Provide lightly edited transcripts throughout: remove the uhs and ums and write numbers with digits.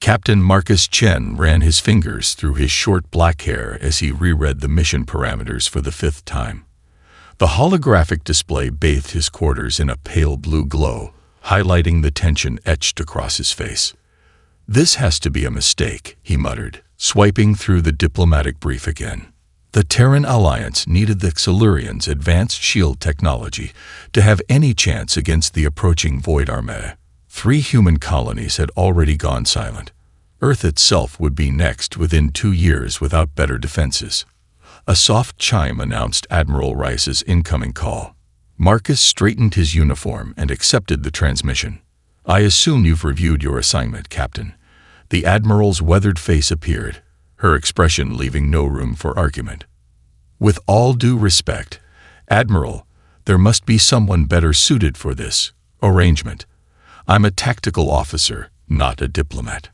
Captain Marcus Chen ran his fingers through his short black hair as he reread the mission parameters for the fifth time. The holographic display bathed his quarters in a pale blue glow, highlighting the tension etched across his face. "This has to be a mistake," he muttered, swiping through the diplomatic brief again. The Terran Alliance needed the Xilurians' advanced shield technology to have any chance against the approaching Void Armada. 3 human colonies had already gone silent. Earth itself would be next within 2 years without better defenses. A soft chime announced Admiral Rice's incoming call. Marcus straightened his uniform and accepted the transmission. "I assume you've reviewed your assignment, Captain." The Admiral's weathered face appeared, her expression leaving no room for argument. "With all due respect, Admiral, there must be someone better suited for this arrangement. I'm a tactical officer, not a diplomat."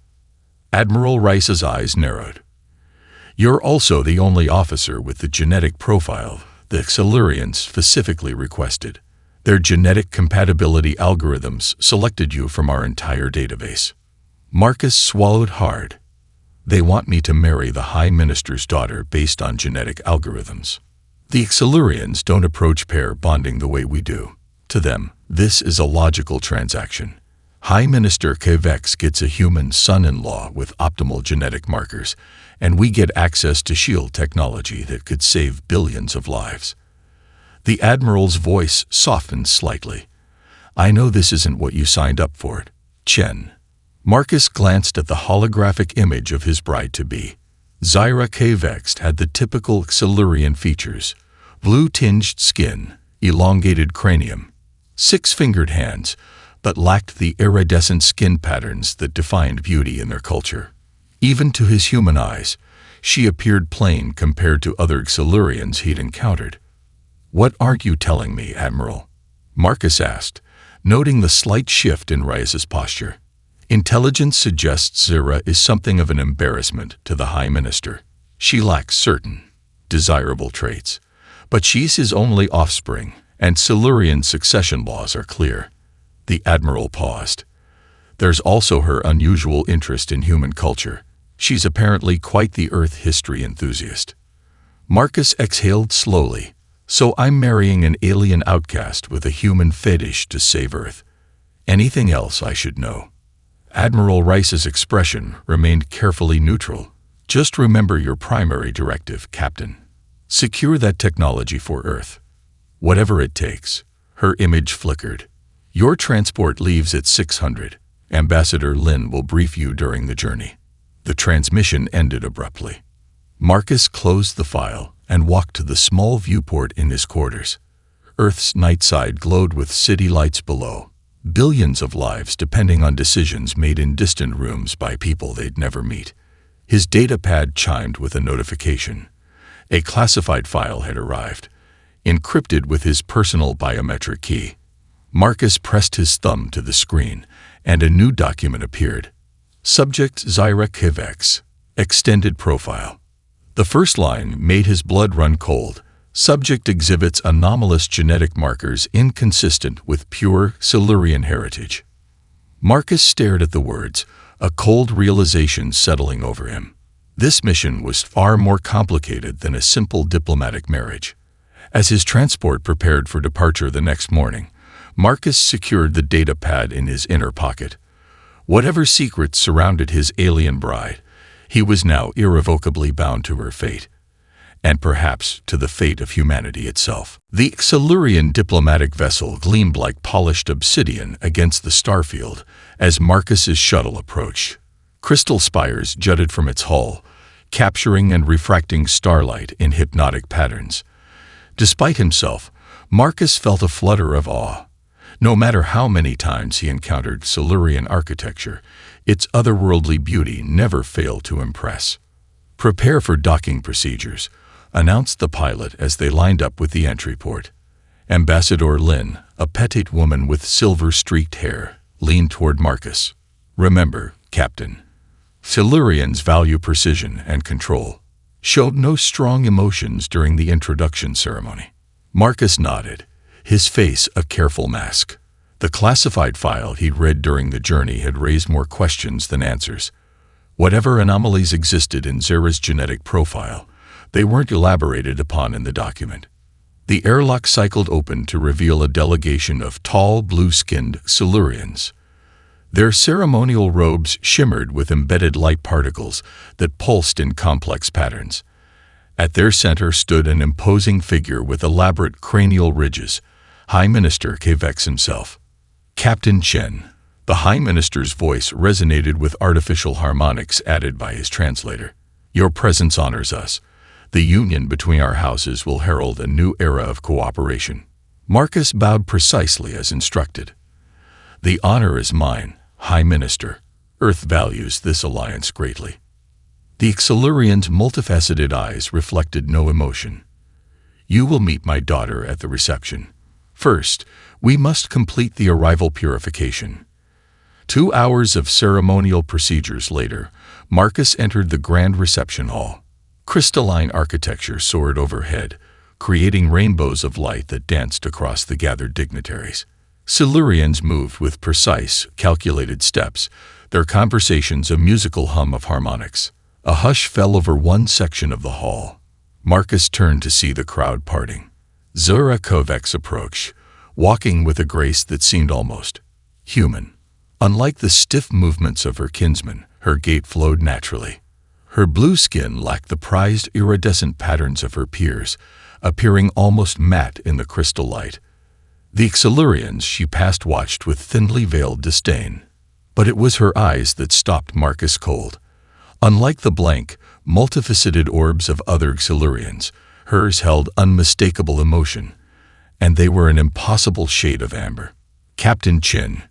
Admiral Rice's eyes narrowed. "You're also the only officer with the genetic profile the Xilurians specifically requested. Their genetic compatibility algorithms selected you from our entire database." Marcus swallowed hard. "They want me to marry the High Minister's daughter based on genetic algorithms. The Xilurians don't approach pair bonding the way we do. To them, this is a logical transaction. High Minister Kvex gets a human son-in-law with optimal genetic markers, and we get access to shield technology that could save billions of lives." The Admiral's voice softened slightly. "I know this isn't what you signed up for, Chen." Marcus glanced at the holographic image of his bride-to-be. Zyra Kvex had the typical Xilurian features: blue-tinged skin, elongated cranium, 6-fingered hands, but lacked the iridescent skin patterns that defined beauty in their culture. Even to his human eyes, she appeared plain compared to other Xilurians he'd encountered. "What are you telling me, Admiral?" Marcus asked, noting the slight shift in Rice's posture. "Intelligence suggests Zyra is something of an embarrassment to the High Minister. She lacks certain desirable traits, but she's his only offspring, and Silurian succession laws are clear." The Admiral paused. "There's also her unusual interest in human culture. She's apparently quite the Earth history enthusiast." Marcus exhaled slowly. "So I'm marrying an alien outcast with a human fetish to save Earth. Anything else I should know?" Admiral Rice's expression remained carefully neutral. "Just remember your primary directive, Captain. Secure that technology for Earth. Whatever it takes." Her image flickered. "Your transport leaves at 600. Ambassador Lin will brief you during the journey." The transmission ended abruptly. Marcus closed the file and walked to the small viewport in his quarters. Earth's night side glowed with city lights below. Billions of lives depending on decisions made in distant rooms by people they'd never meet. His datapad chimed with a notification. A classified file had arrived, encrypted with his personal biometric key. Marcus pressed his thumb to the screen, and a new document appeared. Subject Zyra Kvex. Extended profile. The first line made his blood run cold. Subject exhibits anomalous genetic markers inconsistent with pure Silurian heritage. Marcus stared at the words, a cold realization settling over him. This mission was far more complicated than a simple diplomatic marriage. As his transport prepared for departure the next morning, Marcus secured the datapad in his inner pocket. Whatever secrets surrounded his alien bride, he was now irrevocably bound to her fate, and perhaps to the fate of humanity itself. The Xilurian diplomatic vessel gleamed like polished obsidian against the starfield as Marcus's shuttle approached. Crystal spires jutted from its hull, capturing and refracting starlight in hypnotic patterns. Despite himself, Marcus felt a flutter of awe. No matter how many times he encountered Silurian architecture, its otherworldly beauty never failed to impress. "Prepare for docking procedures," announced the pilot as they lined up with the entry port. Ambassador Lin, a petite woman with silver-streaked hair, leaned toward Marcus. "Remember, Captain, Silurians value precision and control." Showed no strong emotions during the introduction ceremony. Marcus nodded, his face a careful mask. The classified file he'd read during the journey had raised more questions than answers. Whatever anomalies existed in Zera's genetic profile, they weren't elaborated upon in the document. The airlock cycled open to reveal a delegation of tall, blue-skinned Silurians. Their ceremonial robes shimmered with embedded light particles that pulsed in complex patterns. At their center stood an imposing figure with elaborate cranial ridges, High Minister Kvex himself. Captain Chen. The High Minister's voice resonated with artificial harmonics added by his translator. Your presence honors us. The union between our houses will herald a new era of cooperation. Marcus bowed precisely as instructed. The honor is mine, High Minister. Earth values this alliance greatly. The Silurian's multifaceted eyes reflected no emotion. You will meet my daughter at the reception. First, we must complete the arrival purification. 2 hours of ceremonial procedures later, Marcus entered the grand reception hall. Crystalline architecture soared overhead, creating rainbows of light that danced across the gathered dignitaries. Silurians moved with precise, calculated steps, their conversations a musical hum of harmonics. A hush fell over one section of the hall. Marcus turned to see the crowd parting. Zera Kvex approached, walking with a grace that seemed almost human. Unlike the stiff movements of her kinsman, her gait flowed naturally. Her blue skin lacked the prized iridescent patterns of her peers, appearing almost matte in the crystal light. The Silurians she passed watched with thinly veiled disdain. But it was her eyes that stopped Marcus cold. Unlike the blank, multifaceted orbs of other Silurians, hers held unmistakable emotion, and they were an impossible shade of amber. Captain Chen,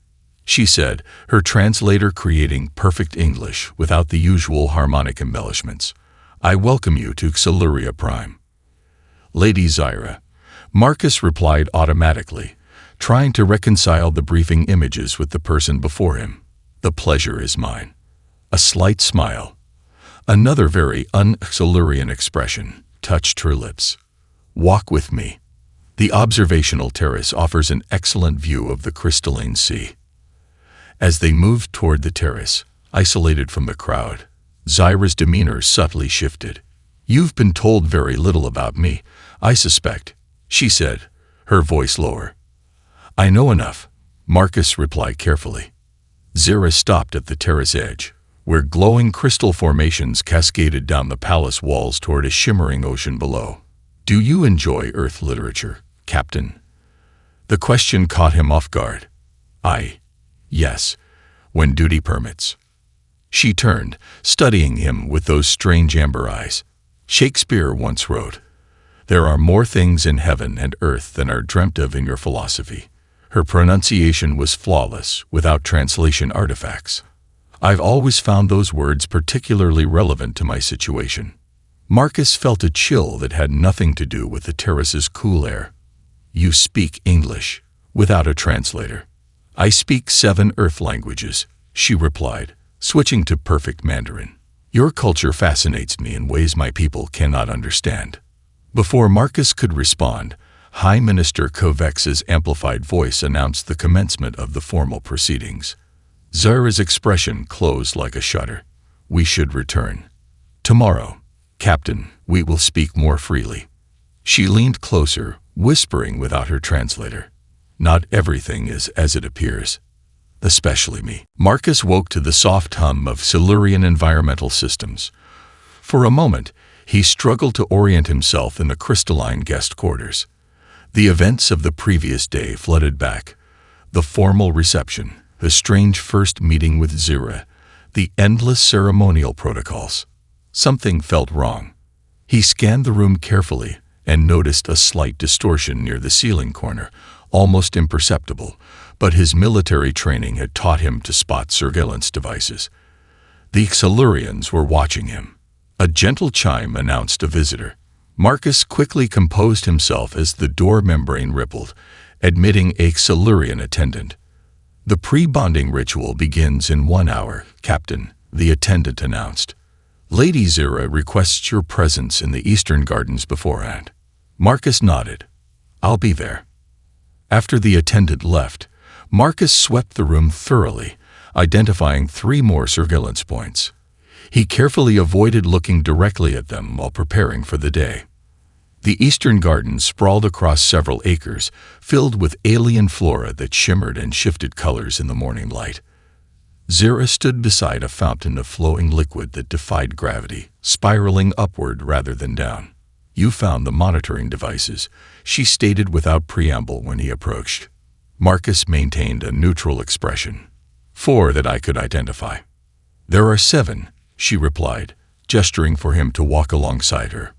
she said, her translator creating perfect English without the usual harmonic embellishments. I welcome you to Siluria Prime. Lady Zyra, Marcus replied automatically, trying to reconcile the briefing images with the person before him. The pleasure is mine. A slight smile, another very un-Silurian expression, touched her lips. Walk with me. The observational terrace offers an excellent view of the crystalline sea. As they moved toward the terrace, isolated from the crowd, Zyra's demeanor subtly shifted. You've been told very little about me, I suspect, she said, her voice lower. I know enough, Marcus replied carefully. Zyra stopped at the terrace edge, where glowing crystal formations cascaded down the palace walls toward a shimmering ocean below. Do you enjoy Earth literature, Captain? The question caught him off guard. Yes, when duty permits. She turned, studying him with those strange amber eyes. Shakespeare once wrote, There are more things in heaven and earth than are dreamt of in your philosophy. Her pronunciation was flawless, without translation artifacts. I've always found those words particularly relevant to my situation. Marcus felt a chill that had nothing to do with the terrace's cool air. You speak English, without a translator. I speak 7 Earth languages, she replied, switching to perfect Mandarin. Your culture fascinates me in ways my people cannot understand. Before Marcus could respond, High Minister Kvex's amplified voice announced the commencement of the formal proceedings. Zyra's expression closed like a shutter. We should return. Tomorrow, Captain, we will speak more freely. She leaned closer, whispering without her translator. Not everything is as it appears. Especially me. Marcus woke to the soft hum of Silurian environmental systems. For a moment, he struggled to orient himself in the crystalline guest quarters. The events of the previous day flooded back. The formal reception, the strange first meeting with Zyra, the endless ceremonial protocols. Something felt wrong. He scanned the room carefully and noticed a slight distortion near the ceiling corner, almost imperceptible, but his military training had taught him to spot surveillance devices. The Silurians were watching him. A gentle chime announced a visitor. Marcus quickly composed himself as the door membrane rippled, admitting a Silurian attendant. The pre-bonding ritual begins in 1 hour, Captain, the attendant announced. Lady Zyra requests your presence in the Eastern Gardens beforehand. Marcus nodded. I'll be there. After the attendant left, Marcus swept the room thoroughly, identifying 3 more surveillance points. He carefully avoided looking directly at them while preparing for the day. The eastern garden sprawled across several acres, filled with alien flora that shimmered and shifted colors in the morning light. Zira stood beside a fountain of flowing liquid that defied gravity, spiraling upward rather than down. "You found the monitoring devices," she stated without preamble when he approached. Marcus maintained a neutral expression. "4 that I could identify." "There are 7, she replied, gesturing for him to walk alongside her.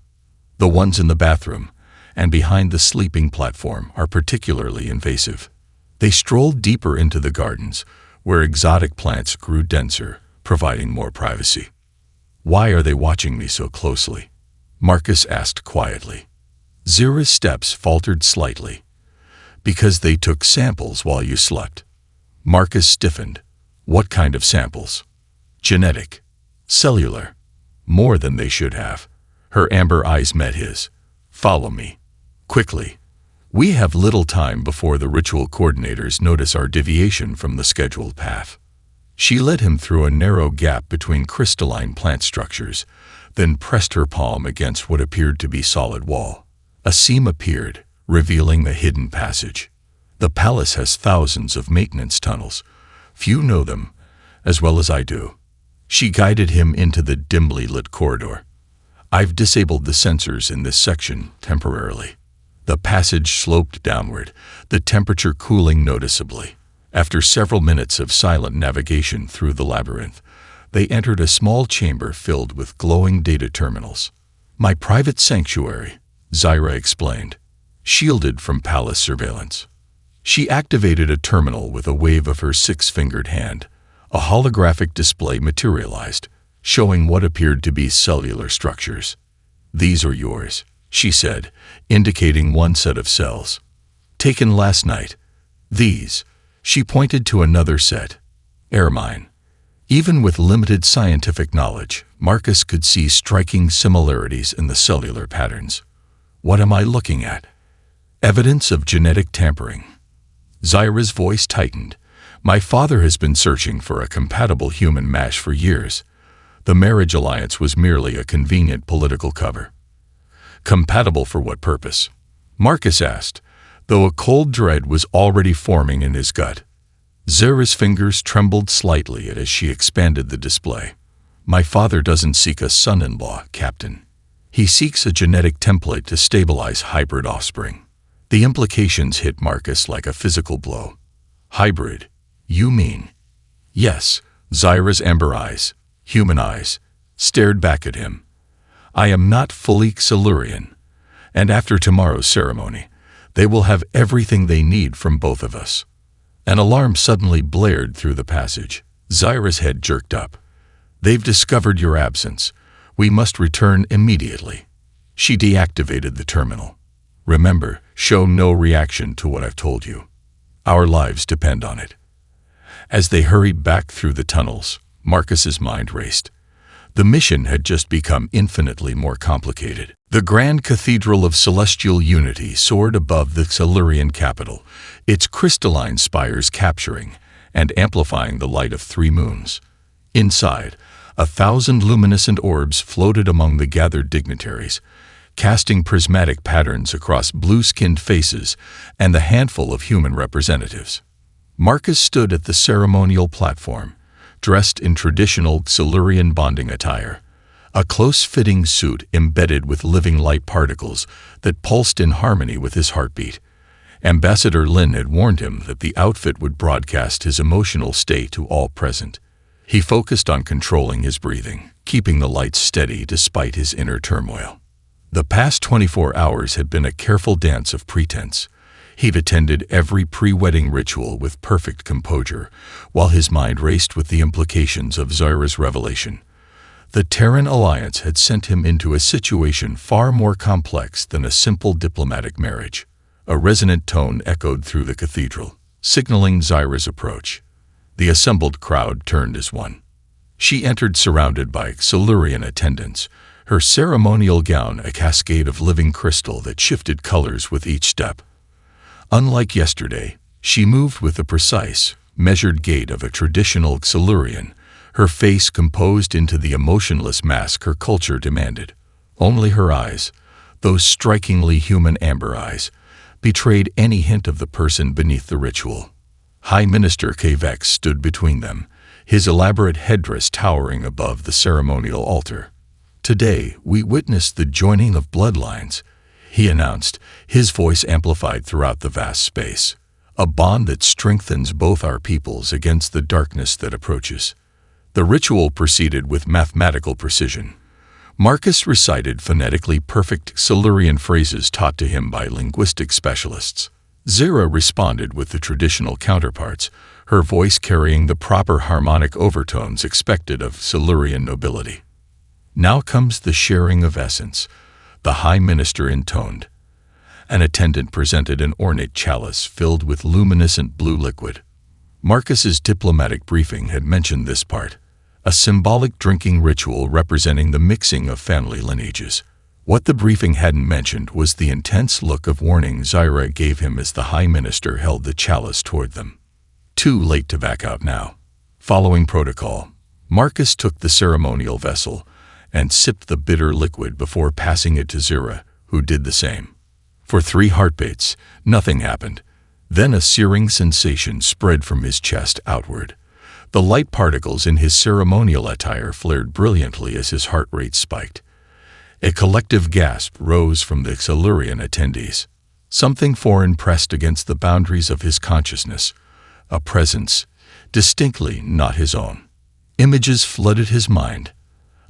"The ones in the bathroom and behind the sleeping platform are particularly invasive." They strolled deeper into the gardens, where exotic plants grew denser, providing more privacy. "Why are they watching me so closely?" Marcus asked quietly. Zira's steps faltered slightly. "Because they took samples while you slept." Marcus stiffened. "What kind of samples?" "Genetic. Cellular. More than they should have." Her amber eyes met his. "Follow me. Quickly. We have little time before the ritual coordinators notice our deviation from the scheduled path." She led him through a narrow gap between crystalline plant structures, then pressed her palm against what appeared to be solid wall. A seam appeared, revealing a hidden passage. "The palace has thousands of maintenance tunnels. Few know them, as well as I do." She guided him into the dimly lit corridor. "I've disabled the sensors in this section temporarily." The passage sloped downward, the temperature cooling noticeably. After several minutes of silent navigation through the labyrinth, they entered a small chamber filled with glowing data terminals. "My private sanctuary," Zira explained, "shielded from palace surveillance." She activated a terminal with a wave of her 6-fingered hand. A holographic display materialized, showing what appeared to be cellular structures. "These are yours," she said, indicating one set of cells. "Taken last night. These," she pointed to another set, "are mine." Even with limited scientific knowledge, Marcus could see striking similarities in the cellular patterns. "What am I looking at?" "Evidence of genetic tampering." Zira's voice tightened. "My father has been searching for a compatible human match for years. The marriage alliance was merely a convenient political cover." "Compatible for what purpose?" Marcus asked, though a cold dread was already forming in his gut. Zira's fingers trembled slightly as she expanded the display. "My father doesn't seek a son-in-law, Captain. He seeks a genetic template to stabilize hybrid offspring." The implications hit Marcus like a physical blow. "Hybrid, you mean?" "Yes." Zira's amber eyes, human eyes, stared back at him. "I am not fully Silurian, and after tomorrow's ceremony, they will have everything they need from both of us." An alarm suddenly blared through the passage. Zira's head jerked up. "They've discovered your absence. We must return immediately." She deactivated the terminal. "Remember, show no reaction to what I've told you. Our lives depend on it." As they hurried back through the tunnels, Marcus's mind raced. The mission had just become infinitely more complicated. The Grand Cathedral of Celestial Unity soared above the Silurian capital, its crystalline spires capturing and amplifying the light of 3 moons. Inside, 1,000 luminescent orbs floated among the gathered dignitaries, casting prismatic patterns across blue-skinned faces and the handful of human representatives. Marcus stood at the ceremonial platform, dressed in traditional Silurian bonding attire, a close-fitting suit embedded with living light particles that pulsed in harmony with his heartbeat. Ambassador Lin had warned him that the outfit would broadcast his emotional state to all present. He focused on controlling his breathing, keeping the lights steady despite his inner turmoil. The past 24 hours had been a careful dance of pretense. He'd attended every pre-wedding ritual with perfect composure, while his mind raced with the implications of Zira's revelation. The Terran Alliance had sent him into a situation far more complex than a simple diplomatic marriage. A resonant tone echoed through the cathedral, signaling Zira's approach. The assembled crowd turned as one. She entered surrounded by Silurian attendants, her ceremonial gown a cascade of living crystal that shifted colors with each step. Unlike yesterday, she moved with the precise, measured gait of a traditional Silurian, her face composed into the emotionless mask her culture demanded. Only her eyes, those strikingly human amber eyes, betrayed any hint of the person beneath the ritual. High Minister Kvex stood between them, his elaborate headdress towering above the ceremonial altar. "Today, we witnessed the joining of bloodlines," he announced, his voice amplified throughout the vast space. "A bond that strengthens both our peoples against the darkness that approaches." The ritual proceeded with mathematical precision. Marcus recited phonetically perfect Silurian phrases taught to him by linguistic specialists. Zira responded with the traditional counterparts, her voice carrying the proper harmonic overtones expected of Silurian nobility. "Now comes the sharing of essence," the High Minister intoned. An attendant presented an ornate chalice filled with luminescent blue liquid. Marcus's diplomatic briefing had mentioned this part, a symbolic drinking ritual representing the mixing of family lineages. What the briefing hadn't mentioned was the intense look of warning Zira gave him as the High Minister held the chalice toward them. Too late to back out now. Following protocol, Marcus took the ceremonial vessel and sipped the bitter liquid before passing it to Zira, who did the same. For 3 heartbeats, nothing happened. Then a searing sensation spread from his chest outward. The light particles in his ceremonial attire flared brilliantly as his heart rate spiked. A collective gasp rose from the Silurian attendees. Something foreign pressed against the boundaries of his consciousness, a presence, distinctly not his own. Images flooded his mind.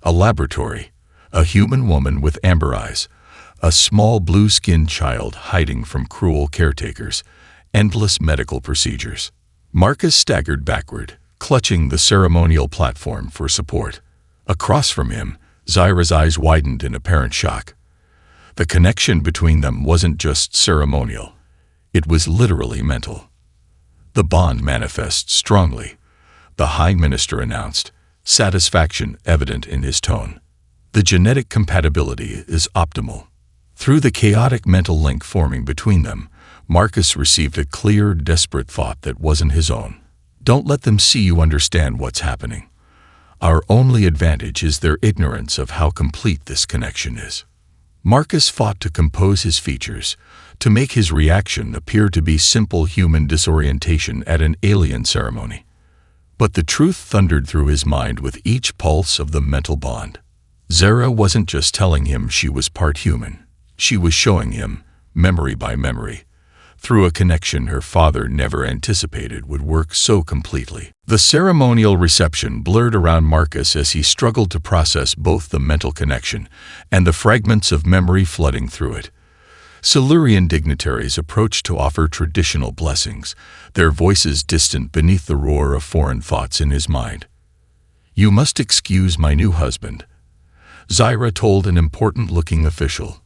A laboratory, a human woman with amber eyes, a small blue-skinned child hiding from cruel caretakers, endless medical procedures. Marcus staggered backward, clutching the ceremonial platform for support. Across from him, Zira's eyes widened in apparent shock. The connection between them wasn't just ceremonial. It was literally mental. "The bond manifests strongly," the High Minister announced, satisfaction evident in his tone. "The genetic compatibility is optimal." Through the chaotic mental link forming between them, Marcus received a clear, desperate thought that wasn't his own. "Don't let them see you understand what's happening. Our only advantage is their ignorance of how complete this connection is." Marcus fought to compose his features, to make his reaction appear to be simple human disorientation at an alien ceremony. But the truth thundered through his mind with each pulse of the mental bond. Zira wasn't just telling him she was part human. She was showing him, memory by memory, through a connection her father never anticipated would work so completely. The ceremonial reception blurred around Marcus as he struggled to process both the mental connection and the fragments of memory flooding through it. Silurian dignitaries approached to offer traditional blessings, their voices distant beneath the roar of foreign thoughts in his mind. "You must excuse my new husband," Zira told an important-looking official.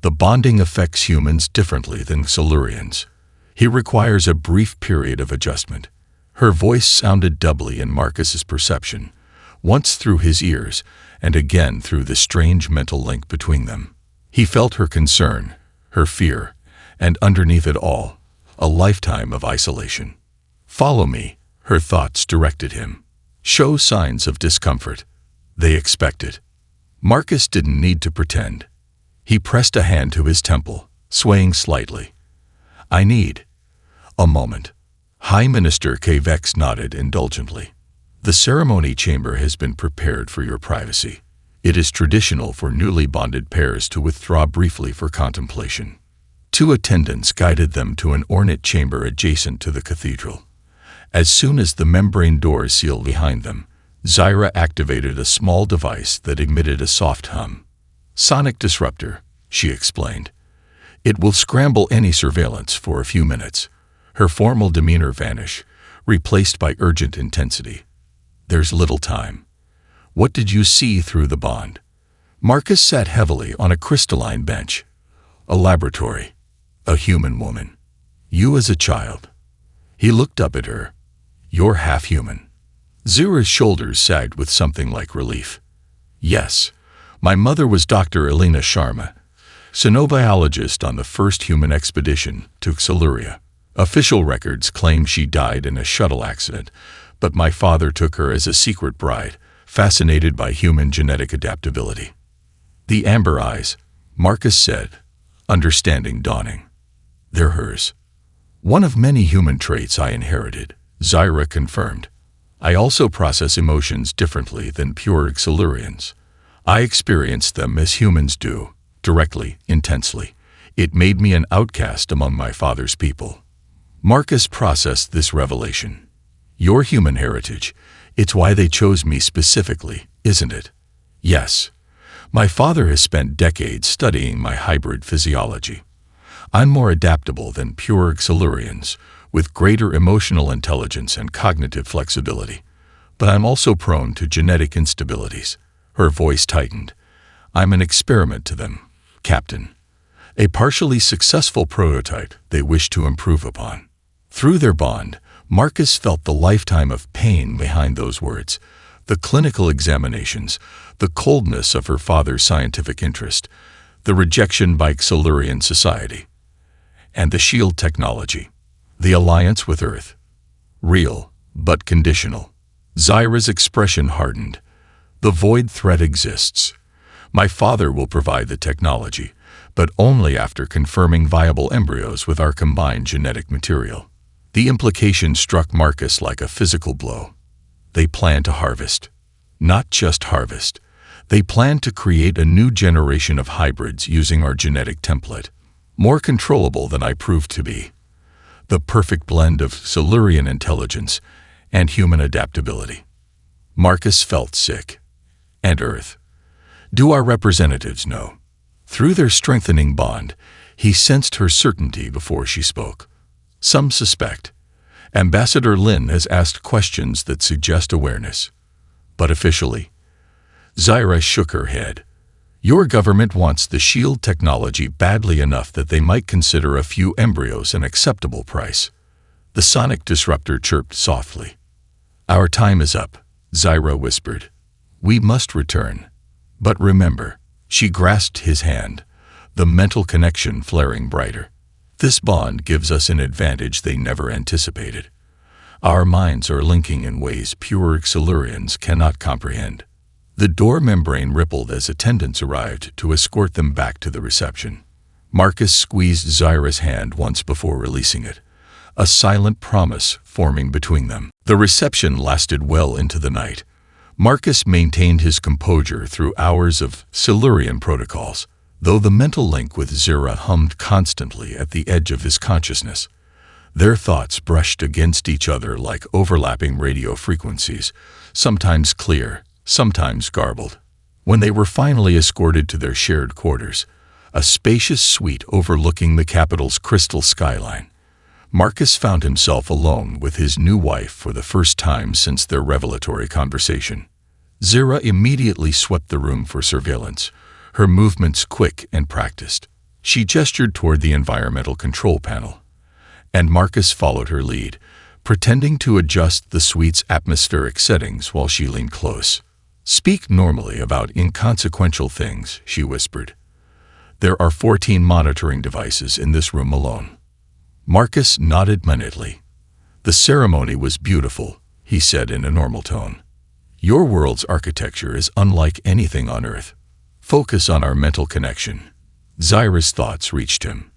"The bonding affects humans differently than Silurians. He requires a brief period of adjustment." Her voice sounded doubly in Marcus's perception, once through his ears and again through the strange mental link between them. He felt her concern, her fear, and underneath it all, a lifetime of isolation. "Follow me," her thoughts directed him. "Show signs of discomfort." They expected. Marcus didn't need to pretend. He pressed a hand to his temple, swaying slightly. "I need a moment." High Minister Kvex nodded indulgently. "The ceremony chamber has been prepared for your privacy. It is traditional for newly bonded pairs to withdraw briefly for contemplation." 2 attendants guided them to an ornate chamber adjacent to the cathedral. As soon as the membrane doors sealed behind them, Zira activated a small device that emitted a soft hum. "Sonic disruptor," she explained. "It will scramble any surveillance for a few minutes." Her formal demeanor vanished, replaced by urgent intensity. "There's little time. What did you see through the bond?" Marcus sat heavily on a crystalline bench. "A laboratory. A human woman. You as a child." He looked up at her. "You're half human." Zira's shoulders sagged with something like relief. "Yes. My mother was Dr. Elena Sharma, xenobiologist on the first human expedition to Siluria. Official records claim she died in a shuttle accident, but my father took her as a secret bride, fascinated by human genetic adaptability. The amber eyes, Marcus said, understanding dawning. They're hers. One of many human traits I inherited, Zyra confirmed. I also process emotions differently than pure Xilurians. I experience them as humans do, directly, intensely. It made me an outcast among my father's people. Marcus processed this revelation. Your human heritage, it's why they chose me specifically, isn't it? Yes. My father has spent decades studying my hybrid physiology. I'm more adaptable than pure Xilurians, with greater emotional intelligence and cognitive flexibility. But I'm also prone to genetic instabilities. Her voice tightened. I'm an experiment to them, Captain. A partially successful prototype they wish to improve upon. Through their bond, Marcus felt the lifetime of pain behind those words, the clinical examinations, the coldness of her father's scientific interest, the rejection by Xilurian society, and the shield technology, the alliance with Earth. Real, but conditional. Zyra's expression hardened. The void threat exists. My father will provide the technology, but only after confirming viable embryos with our combined genetic material. The implication struck Marcus like a physical blow. They plan to harvest. Not just harvest. They plan to create a new generation of hybrids using our genetic template, more controllable than I proved to be. The perfect blend of Silurian intelligence and human adaptability. Marcus felt sick. And Earth. Do our representatives know? Through their strengthening bond, he sensed her certainty before she spoke. Some suspect. Ambassador Lin has asked questions that suggest awareness. But officially, Zyra shook her head. Your government wants the shield technology badly enough that they might consider a few embryos an acceptable price. The sonic disruptor chirped softly. Our time is up, Zyra whispered. We must return. But remember, she grasped his hand, the mental connection flaring brighter. This bond gives us an advantage they never anticipated. Our minds are linking in ways pure Xilurians cannot comprehend. The door membrane rippled as attendants arrived to escort them back to the reception. Marcus squeezed Zyra's hand once before releasing it, a silent promise forming between them. The reception lasted well into the night. Marcus maintained his composure through hours of Silurian protocols, though the mental link with Zyra hummed constantly at the edge of his consciousness. Their thoughts brushed against each other like overlapping radio frequencies, sometimes clear, sometimes garbled. When they were finally escorted to their shared quarters, a spacious suite overlooking the capital's crystal skyline, Marcus found himself alone with his new wife for the first time since their revelatory conversation. Zyra immediately swept the room for surveillance, her movements quick and practiced. She gestured toward the environmental control panel, and Marcus followed her lead, pretending to adjust the suite's atmospheric settings while she leaned close. Speak normally about inconsequential things, she whispered. There are 14 monitoring devices in this room alone. Marcus nodded minutely. The ceremony was beautiful, he said in a normal tone. Your world's architecture is unlike anything on Earth. Focus on our mental connection. Zyra's thoughts reached him.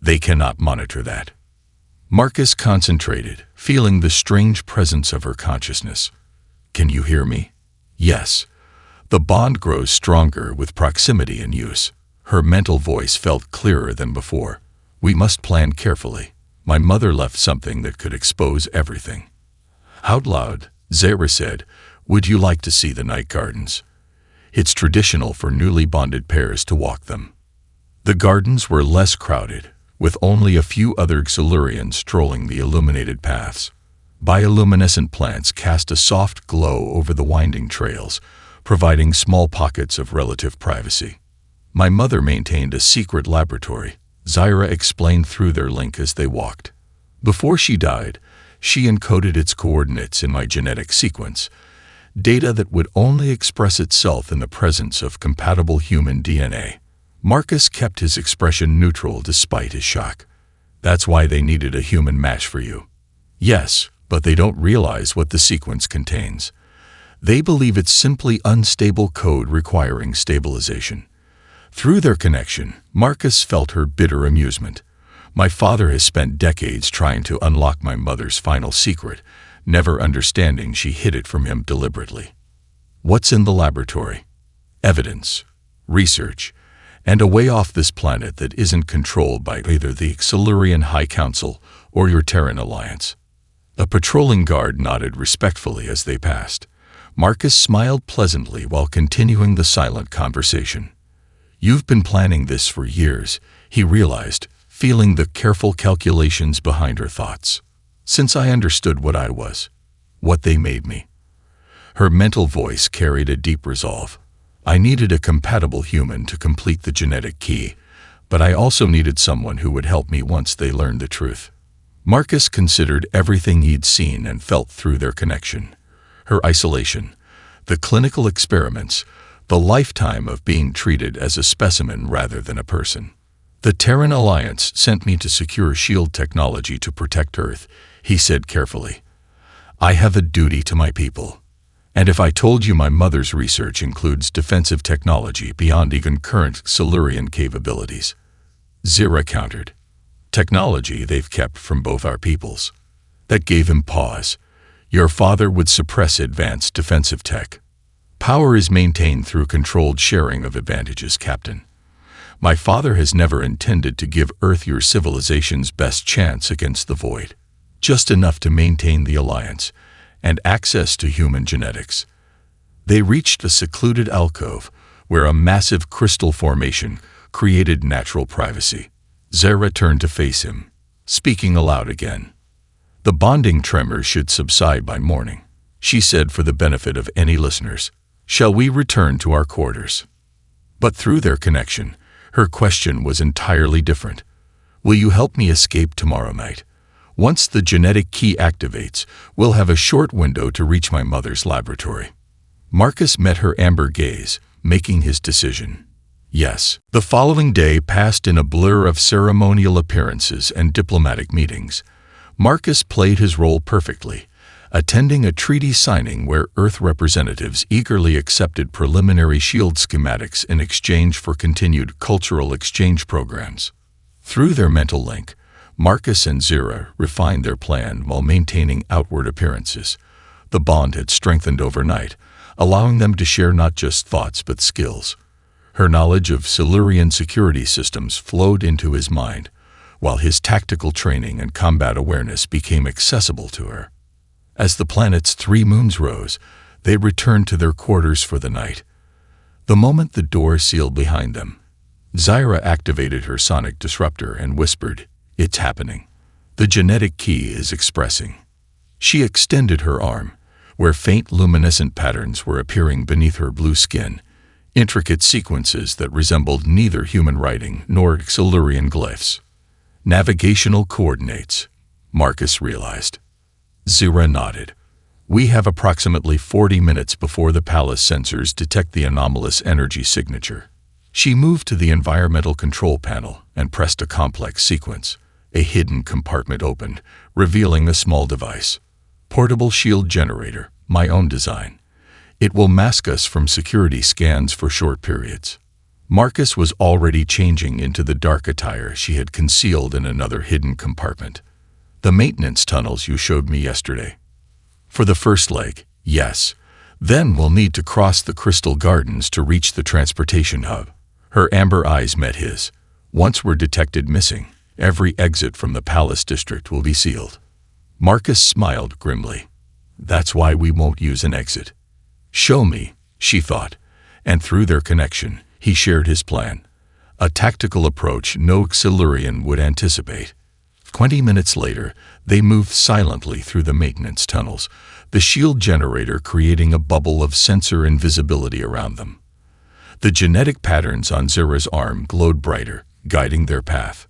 They cannot monitor that. Marcus concentrated, feeling the strange presence of her consciousness. Can you hear me? Yes. The bond grows stronger with proximity and use. Her mental voice felt clearer than before. We must plan carefully. My mother left something that could expose everything. Out loud, Zyra said, would you like to see the night gardens? It's traditional for newly bonded pairs to walk them. The gardens were less crowded, with only a few other Xilurians strolling the illuminated paths. Bioluminescent plants cast a soft glow over the winding trails, providing small pockets of relative privacy. My mother maintained a secret laboratory, Zyra explained through their link as they walked. Before she died, she encoded its coordinates in my genetic sequence, data that would only express itself in the presence of compatible human DNA. Marcus kept his expression neutral despite his shock. That's why they needed a human match for you. Yes, but they don't realize what the sequence contains. They believe it's simply unstable code requiring stabilization. Through their connection, Marcus felt her bitter amusement. My father has spent decades trying to unlock my mother's final secret, never understanding she hid it from him deliberately. What's in the laboratory? Evidence, research, and a way off this planet that isn't controlled by either the Silurian High Council or your Terran Alliance. A patrolling guard nodded respectfully as they passed. Marcus smiled pleasantly while continuing the silent conversation. You've been planning this for years, he realized, feeling the careful calculations behind her thoughts. Since I understood what I was, what they made me. Her mental voice carried a deep resolve. I needed a compatible human to complete the genetic key, but I also needed someone who would help me once they learned the truth. Marcus considered everything he'd seen and felt through their connection. Her isolation, the clinical experiments, the lifetime of being treated as a specimen rather than a person. The Terran Alliance sent me to secure shield technology to protect Earth, he said carefully. I have a duty to my people. And if I told you my mother's research includes defensive technology beyond even current Silurian capabilities? Zira countered. Technology they've kept from both our peoples. That gave him pause. Your father would suppress advanced defensive tech. Power is maintained through controlled sharing of advantages, Captain. My father has never intended to give Earth your civilization's best chance against the Void. Just enough to maintain the alliance and access to human genetics. They reached a secluded alcove where a massive crystal formation created natural privacy. Zara turned to face him, speaking aloud again. The bonding tremors should subside by morning, she said for the benefit of any listeners. Shall we return to our quarters? But through their connection, her question was entirely different. Will you help me escape tomorrow night? Once the genetic key activates, we'll have a short window to reach my mother's laboratory. Marcus met her amber gaze, making his decision. Yes. The following day passed in a blur of ceremonial appearances and diplomatic meetings. Marcus played his role perfectly, attending a treaty signing where Earth representatives eagerly accepted preliminary shield schematics in exchange for continued cultural exchange programs. Through their mental link, Marcus and Zira refined their plan while maintaining outward appearances. The bond had strengthened overnight, allowing them to share not just thoughts but skills. Her knowledge of Silurian security systems flowed into his mind, while his tactical training and combat awareness became accessible to her. As the planet's 3 moons rose, they returned to their quarters for the night. The moment the door sealed behind them, Zira activated her sonic disruptor and whispered, "It's happening. The genetic key is expressing." She extended her arm, where faint luminescent patterns were appearing beneath her blue skin, intricate sequences that resembled neither human writing nor Silurian glyphs. Navigational coordinates, Marcus realized. Zira nodded. We have approximately 40 minutes before the palace sensors detect the anomalous energy signature. She moved to the environmental control panel and pressed a complex sequence. A hidden compartment opened, revealing a small device. Portable shield generator, my own design. It will mask us from security scans for short periods. Marcus was already changing into the dark attire she had concealed in another hidden compartment. The maintenance tunnels you showed me yesterday. For the first leg, yes. Then we'll need to cross the Crystal Gardens to reach the transportation hub. Her amber eyes met his. Once we're detected missing, every exit from the palace district will be sealed. Marcus smiled grimly. That's why we won't use an exit. Show me, she thought, and through their connection, he shared his plan. A tactical approach no Silurian would anticipate. 20 minutes later, they moved silently through the maintenance tunnels, the shield generator creating a bubble of sensor invisibility around them. The genetic patterns on Zira's arm glowed brighter, guiding their path.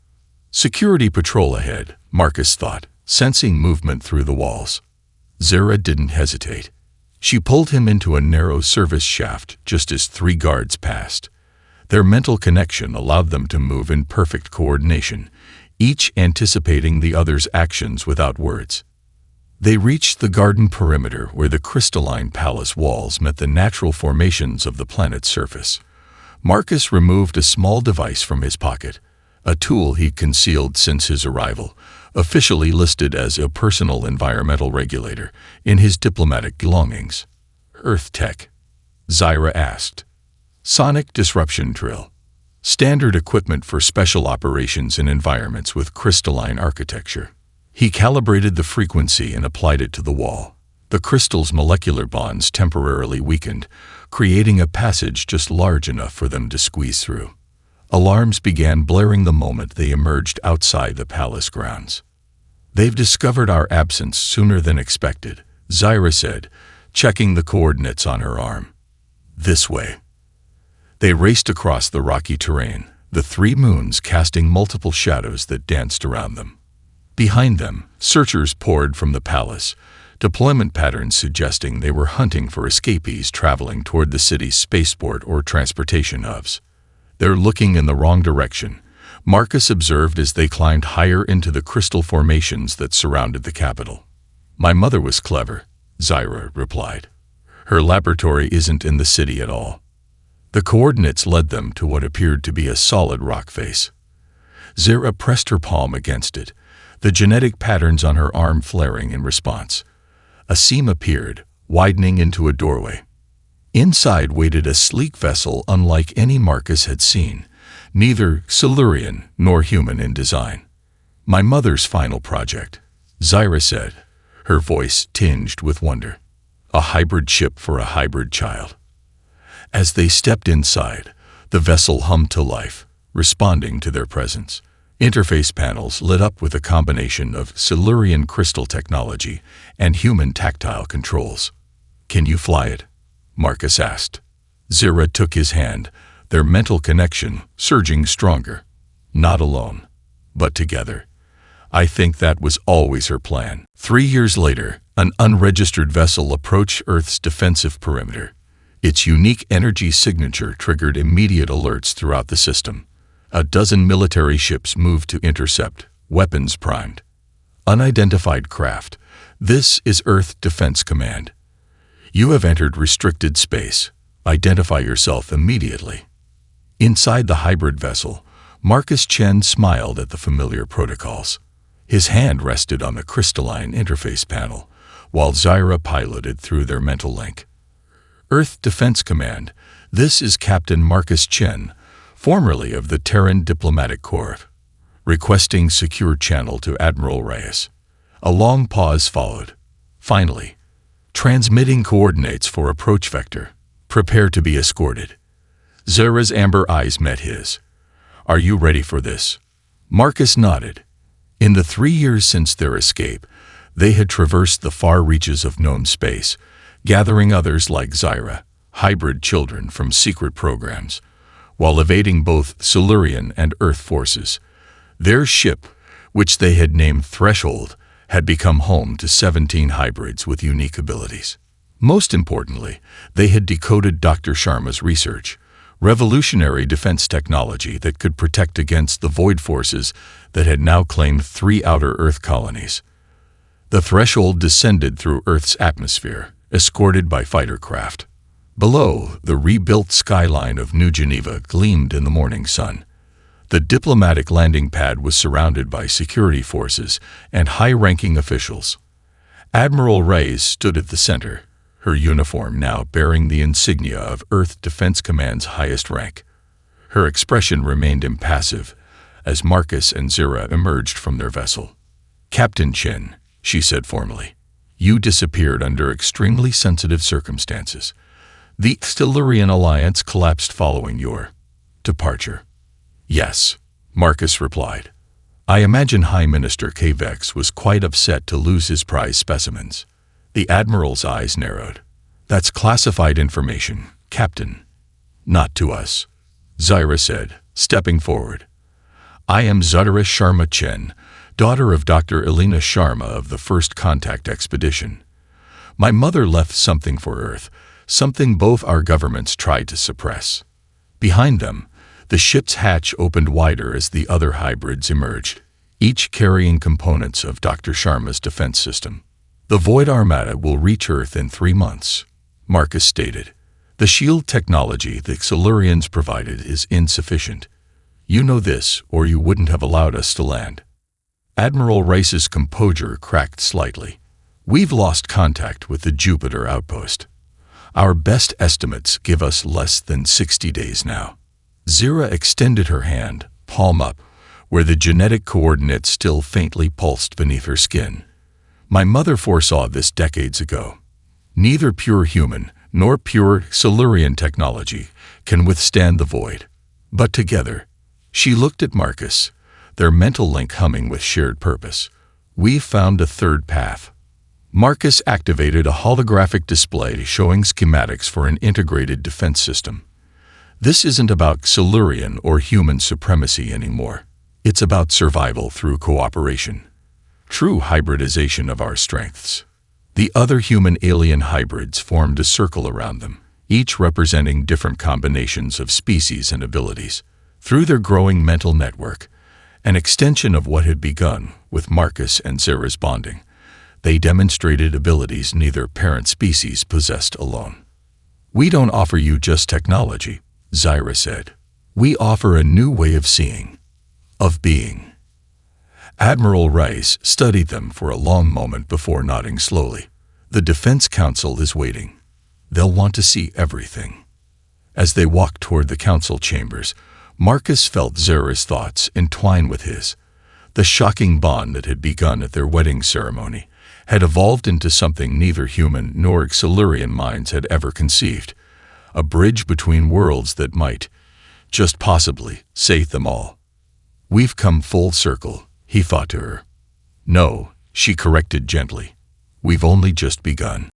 Security patrol ahead, Marcus thought, sensing movement through the walls. Zira didn't hesitate. She pulled him into a narrow service shaft just as 3 guards passed. Their mental connection allowed them to move in perfect coordination, each anticipating the other's actions without words. They reached the garden perimeter where the crystalline palace walls met the natural formations of the planet's surface. Marcus removed a small device from his pocket, a tool he'd concealed since his arrival, officially listed as a personal environmental regulator in his diplomatic belongings. Earth tech? Zyra asked. Sonic disruption drill. Standard equipment for special operations in environments with crystalline architecture. He calibrated the frequency and applied it to the wall. The crystal's molecular bonds temporarily weakened, creating a passage just large enough for them to squeeze through. Alarms began blaring the moment they emerged outside the palace grounds. "They've discovered our absence sooner than expected," Zyra said, checking the coordinates on her arm. "This way." They raced across the rocky terrain, the three moons casting multiple shadows that danced around them. Behind them, searchers poured from the palace, deployment patterns suggesting they were hunting for escapees traveling toward the city's spaceport or transportation hubs. "They're looking in the wrong direction," Marcus observed as they climbed higher into the crystal formations that surrounded the capital. "My mother was clever," Zyra replied. "Her laboratory isn't in the city at all." The coordinates led them to what appeared to be a solid rock face. Zyra pressed her palm against it, the genetic patterns on her arm flaring in response. A seam appeared, widening into a doorway. Inside waited a sleek vessel unlike any Marcus had seen, neither Silurian nor human in design. "My mother's final project," Zyra said, her voice tinged with wonder. "A hybrid ship for a hybrid child." As they stepped inside, the vessel hummed to life, responding to their presence. Interface panels lit up with a combination of Silurian crystal technology and human tactile controls. "Can you fly it?" Marcus asked. Zyra took his hand, their mental connection surging stronger. "Not alone, but together." I think that was always her plan. 3 years later, an unregistered vessel approached Earth's defensive perimeter. Its unique energy signature triggered immediate alerts throughout the system. A dozen military ships moved to intercept, weapons primed. "Unidentified craft. This is Earth Defense Command. You have entered restricted space. Identify yourself immediately." Inside the hybrid vessel, Marcus Chen smiled at the familiar protocols. His hand rested on the crystalline interface panel, while Zyra piloted through their mental link. "Earth Defense Command, this is Captain Marcus Chen, formerly of the Terran Diplomatic Corps, requesting secure channel to Admiral Reyes." A long pause followed. Finally, "Transmitting coordinates for approach vector. Prepare to be escorted." Zyra's amber eyes met his. "Are you ready for this?" Marcus nodded. In the 3 years since their escape, they had traversed the far reaches of known space, gathering others like Zyra, hybrid children from secret programs, while evading both Silurian and Earth forces. Their ship, which they had named Threshold, had become home to 17 hybrids with unique abilities. Most importantly, they had decoded Dr. Sharma's research, revolutionary defense technology that could protect against the void forces that had now claimed 3 outer Earth colonies. The Threshold descended through Earth's atmosphere, escorted by fighter craft. Below, the rebuilt skyline of New Geneva gleamed in the morning sun. The diplomatic landing pad was surrounded by security forces and high-ranking officials. Admiral Reyes stood at the center, her uniform now bearing the insignia of Earth Defense Command's highest rank. Her expression remained impassive as Marcus and Zyra emerged from their vessel. "Captain Chen," she said formally, "you disappeared under extremely sensitive circumstances. The Silurian alliance collapsed following your departure." "Yes," Marcus replied. "I imagine High Minister Kavex was quite upset to lose his prize specimens." The Admiral's eyes narrowed. "That's classified information, Captain." "Not to us," Zyra said, stepping forward. "I am Zyra Sharma Chen, daughter of Dr. Elena Sharma of the First Contact Expedition. My mother left something for Earth, something both our governments tried to suppress." Behind them, the ship's hatch opened wider as the other hybrids emerged, each carrying components of Dr. Sharma's defense system. The Void Armada will reach Earth in 3 months, Marcus stated. The shield technology the Silurians provided is insufficient. You know this, or you wouldn't have allowed us to land. Admiral Rice's composure cracked slightly. We've lost contact with the Jupiter outpost. Our best estimates give us less than 60 days now. Zira extended her hand, palm up, where the genetic coordinates still faintly pulsed beneath her skin. My mother foresaw this decades ago. Neither pure human nor pure Silurian technology can withstand the void. But together, she looked at Marcus, their mental link humming with shared purpose. We've found a third path. Marcus activated a holographic display showing schematics for an integrated defense system. This isn't about Silurian or human supremacy anymore. It's about survival through cooperation. True hybridization of our strengths. The other human-alien hybrids formed a circle around them, each representing different combinations of species and abilities. Through their growing mental network, an extension of what had begun with Marcus and Zira's bonding, they demonstrated abilities neither parent species possessed alone. We don't offer you just technology, Zira said. We offer a new way of seeing, of being. Admiral Rice studied them for a long moment before nodding slowly. The Defense Council is waiting. They'll want to see everything. As they walked toward the council chambers, Marcus felt Zira's thoughts entwine with his. The shocking bond that had begun at their wedding ceremony had evolved into something neither human nor Silurian minds had ever conceived. A bridge between worlds that might, just possibly, save them all. We've come full circle, he thought to her. No, she corrected gently. We've only just begun.